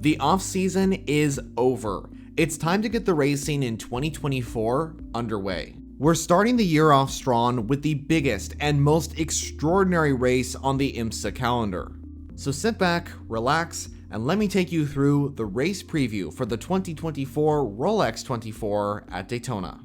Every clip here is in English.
The off-season is over. It's time to get the racing in 2024 underway. We're starting the year off strong with the biggest and most extraordinary race on the IMSA calendar. So sit back, relax, and let me take you through the race preview for the 2024 Rolex 24 at Daytona.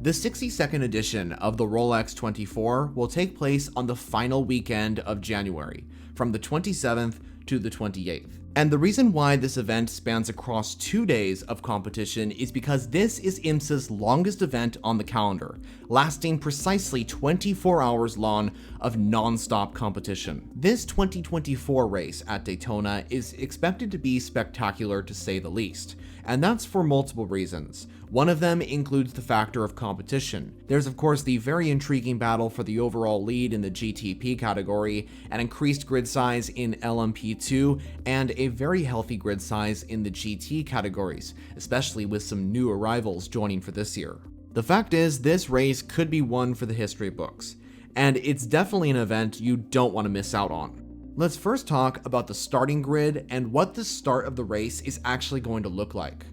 The 62nd edition of the Rolex 24 will take place on the final weekend of January, from the 27th to the 28th. And the reason why this event spans across 2 days of competition is because this is IMSA's longest event on the calendar, lasting precisely 24 hours long of non-stop competition. This 2024 race at Daytona is expected to be spectacular to say the least, and that's for multiple reasons. One of them includes the factor of competition. There's of course the very intriguing battle for the overall lead in the GTP category, an increased grid size in LMP2, and a very healthy grid size in the GT categories, especially with some new arrivals joining for this year. The fact is, this race could be one for the history books, and it's definitely an event you don't want to miss out on. Let's first talk about the starting grid and what the start of the race is actually going to look like.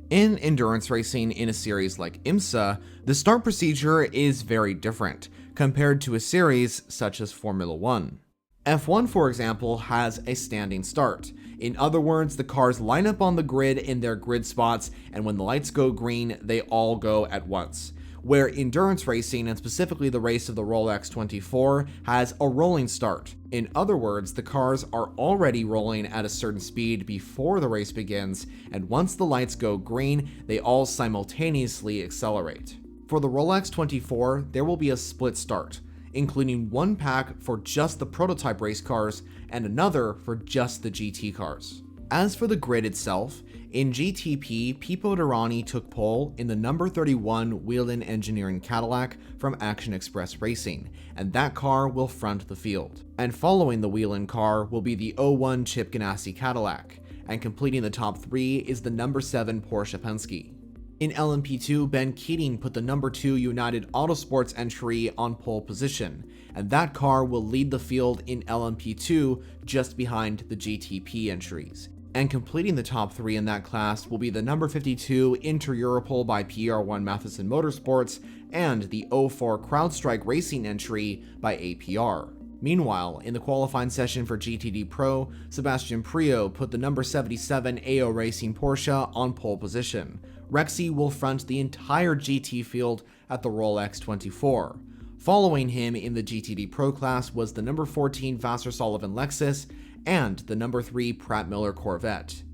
In endurance racing in a series like IMSA, the start procedure is very different compared to a series such as Formula 1. F1, for example, has a standing start. In other words, the cars line up on the grid in their grid spots, and when the lights go green, they all go at once. Where endurance racing, and specifically the race of the Rolex 24, has a rolling start. In other words, the cars are already rolling at a certain speed before the race begins, and once the lights go green, they all simultaneously accelerate. For the Rolex 24, there will be a split start, including one pack for just the prototype race cars and another for just the GT cars. As for the grid itself, in GTP, Pipo Derani took pole in the number 31 Whelen Engineering Cadillac from Action Express Racing, and that car will front the field. And following the Whelen car will be the 01 Chip Ganassi Cadillac, and completing the top 3 is the number 7 Porsche Penske. In LMP2, Ben Keating put the number 2 United Autosports entry on pole position, and that car will lead the field in LMP2 just behind the GTP entries. And completing the top 3 in that class will be the number 52 Inter Europol by PR1 Matheson Motorsports and the 04 CrowdStrike Racing entry by APR. Meanwhile, in the qualifying session for GTD Pro, Sebastian Priaulx put the number 77 AO Racing Porsche on pole position. Rexy will front the entire GT field at the Rolex 24. Following him in the GTD Pro class was the number 14 Vassar Sullivan Lexus and the number 3 Pratt Miller Corvette.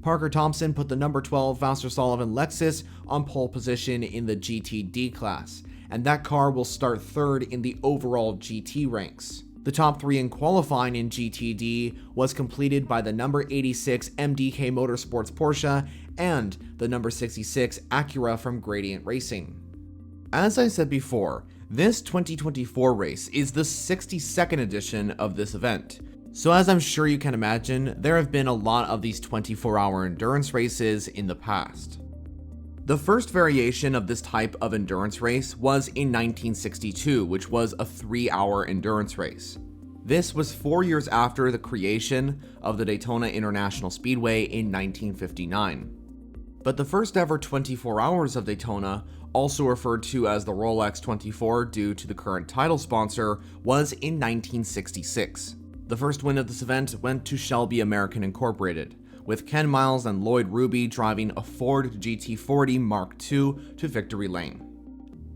Parker Thompson put the number 12 Vassar Sullivan Lexus on pole position in the GTD class, and that car will start third in the overall GT ranks. The top 3 in qualifying in GTD was completed by the number 86 MDK Motorsports Porsche and the number 66 Acura from Gradient Racing. As I said before, this 2024 race is the 62nd edition of this event. So as I'm sure you can imagine, there have been a lot of these 24-hour endurance races in the past. The first variation of this type of endurance race was in 1962, which was a 3-hour endurance race. This was 4 years after the creation of the Daytona International Speedway in 1959. But the first ever 24 hours of Daytona, also referred to as the Rolex 24 due to the current title sponsor, was in 1966. The first win of this event went to Shelby American Incorporated, with Ken Miles and Lloyd Ruby driving a Ford GT40 Mark II to victory lane.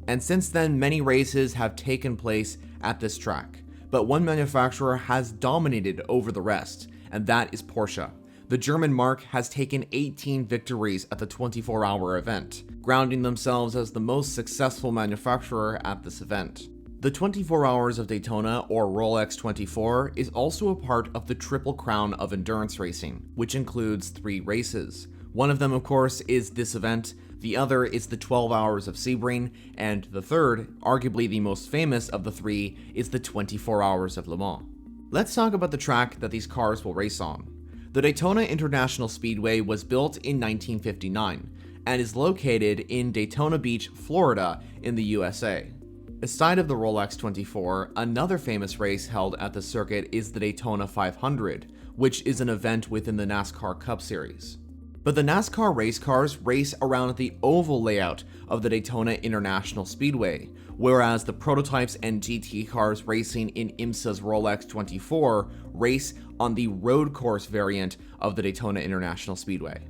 And since then, many races have taken place at this track, but one manufacturer has dominated over the rest, and that is Porsche. The German marque has taken 18 victories at the 24-hour event, grounding themselves as the most successful manufacturer at this event. The 24 Hours of Daytona, or Rolex 24, is also a part of the Triple Crown of endurance racing, which includes 3 races. One of them, of course, is this event, the other is the 12 Hours of Sebring, and the third, arguably the most famous of the 3, is the 24 Hours of Le Mans. Let's talk about the track that these cars will race on. The Daytona International Speedway was built in 1959, and is located in Daytona Beach, Florida, in the USA. Aside of the Rolex 24, another famous race held at the circuit is the Daytona 500, which is an event within the NASCAR Cup Series. But the NASCAR race cars race around the oval layout of the Daytona International Speedway, whereas the prototypes and GT cars racing in IMSA's Rolex 24 race on the road course variant of the Daytona International Speedway.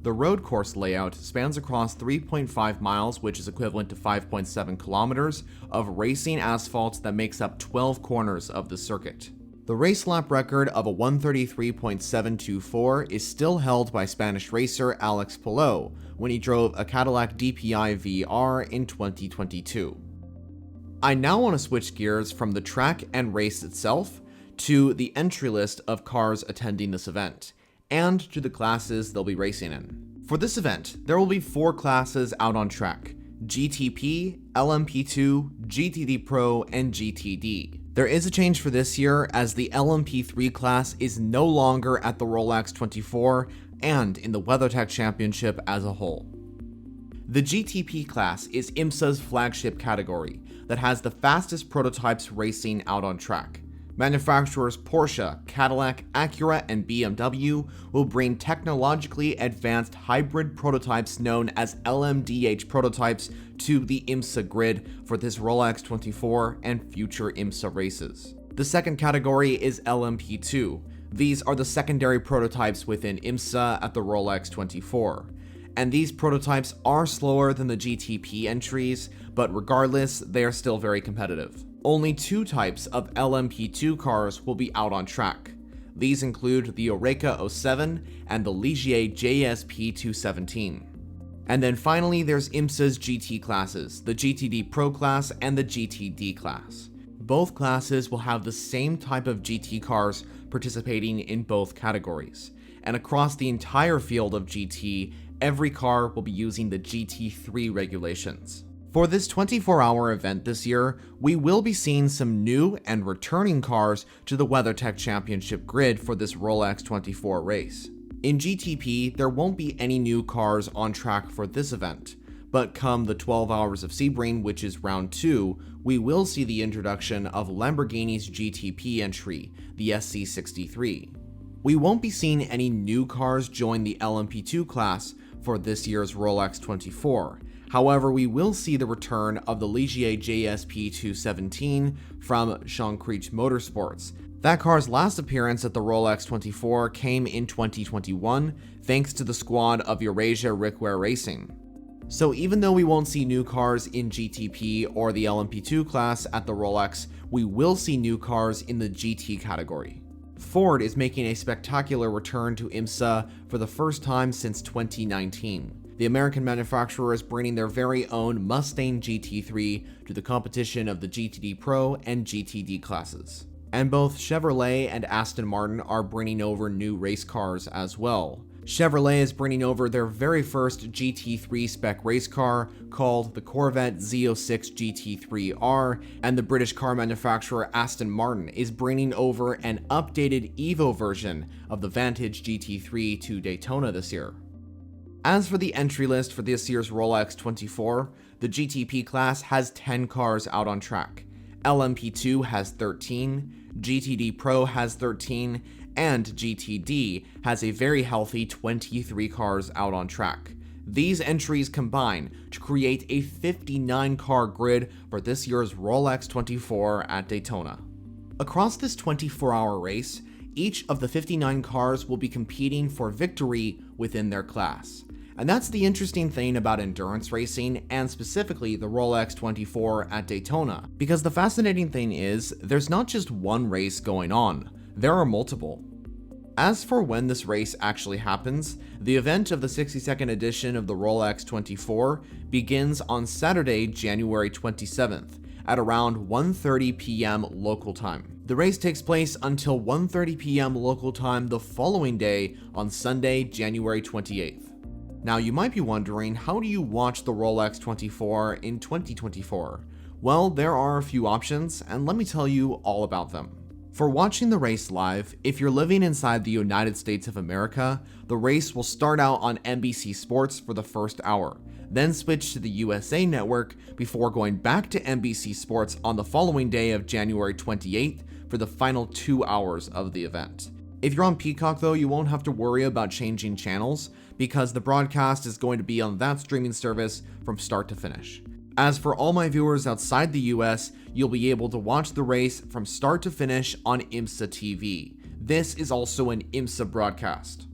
The road course layout spans across 3.5 miles, which is equivalent to 5.7 kilometers, of racing asphalt that makes up 12 corners of the circuit. The race lap record of a 133.724 is still held by Spanish racer Alex Palou when he drove a Cadillac DPI VR in 2022. I now want to switch gears from the track and race itself to the entry list of cars attending this event, and to the classes they'll be racing in. For this event, there will be 4 classes out on track: GTP, LMP2, GTD Pro, and GTD. There is a change for this year, as the LMP3 class is no longer at the Rolex 24 and in the WeatherTech Championship as a whole. The GTP class is IMSA's flagship category that has the fastest prototypes racing out on track. Manufacturers Porsche, Cadillac, Acura, and BMW will bring technologically advanced hybrid prototypes known as LMDH prototypes to the IMSA grid for this Rolex 24 and future IMSA races. The second category is LMP2. These are the secondary prototypes within IMSA at the Rolex 24. And these prototypes are slower than the GTP entries, but regardless, they are still very competitive. Only 2 types of LMP2 cars will be out on track. These include the Oreca 07 and the Ligier JSP 217. And then finally, there's IMSA's GT classes, the GTD Pro class and the GTD class. Both classes will have the same type of GT cars participating in both categories. And across the entire field of GT, every car will be using the GT3 regulations. For this 24-hour event this year, we will be seeing some new and returning cars to the WeatherTech Championship grid for this Rolex 24 race. In GTP, there won't be any new cars on track for this event, but come the 12 Hours of Sebring, which is round 2, we will see the introduction of Lamborghini's GTP entry, the SC63. We won't be seeing any new cars join the LMP2 class for this year's Rolex 24. However, we will see the return of the Ligier JSP 217 from Creech Motorsports. That car's last appearance at the Rolex 24 came in 2021, thanks to the squad of Eurasia Rickware Racing. So even though we won't see new cars in GTP or the LMP2 class at the Rolex, we will see new cars in the GT category. Ford is making a spectacular return to IMSA for the first time since 2019. The American manufacturer is bringing their very own Mustang GT3 to the competition of the GTD Pro and GTD classes. And both Chevrolet and Aston Martin are bringing over new race cars as well. Chevrolet is bringing over their very first GT3 spec race car called the Corvette Z06 GT3R, and the British car manufacturer Aston Martin is bringing over an updated Evo version of the Vantage GT3 to Daytona this year. As for the entry list for this year's Rolex 24, the GTP class has 10 cars out on track. LMP2 has 13, GTD Pro has 13, and GTD has a very healthy 23 cars out on track. These entries combine to create a 59-car grid for this year's Rolex 24 at Daytona. Across this 24-hour race, each of the 59 cars will be competing for victory within their class. And that's the interesting thing about endurance racing, and specifically the Rolex 24 at Daytona, because the fascinating thing is, there's not just one race going on, there are multiple. As for when this race actually happens, the event of the 62nd edition of the Rolex 24 begins on Saturday, January 27th, at around 1:30 p.m. local time. The race takes place until 1:30 p.m. local time the following day on Sunday, January 28th. Now you might be wondering, how do you watch the Rolex 24 in 2024? Well, there are a few options, and let me tell you all about them. For watching the race live, if you're living inside the United States of America, the race will start out on NBC Sports for the first hour, then switch to the USA Network before going back to NBC Sports on the following day of January 28th for the final 2 hours of the event. If you're on Peacock though, you won't have to worry about changing channels because the broadcast is going to be on that streaming service from start to finish. As for all my viewers outside the US, you'll be able to watch the race from start to finish on IMSA TV. This is also an IMSA broadcast.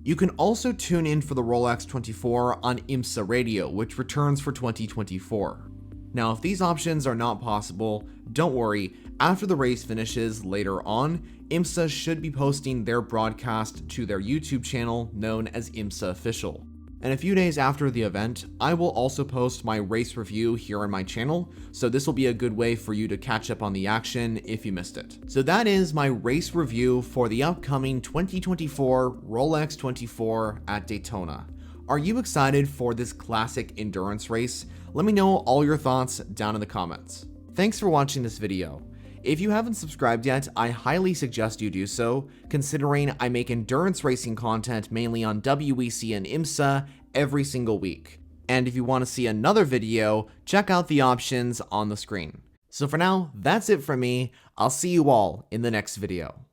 You can also tune in for the Rolex 24 on IMSA Radio, which returns for 2024. Now, if these options are not possible, don't worry, after the race finishes later on, IMSA should be posting their broadcast to their YouTube channel known as IMSA Official. And a few days after the event, I will also post my race review here on my channel, so this will be a good way for you to catch up on the action if you missed it. So that is my race review for the upcoming 2024 Rolex 24 at Daytona. Are you excited for this classic endurance race? Let me know all your thoughts down in the comments. Thanks for watching this video. If you haven't subscribed yet, I highly suggest you do so, considering I make endurance racing content mainly on WEC and IMSA every single week. And if you want to see another video, check out the options on the screen. So for now, that's it from me. I'll see you all in the next video.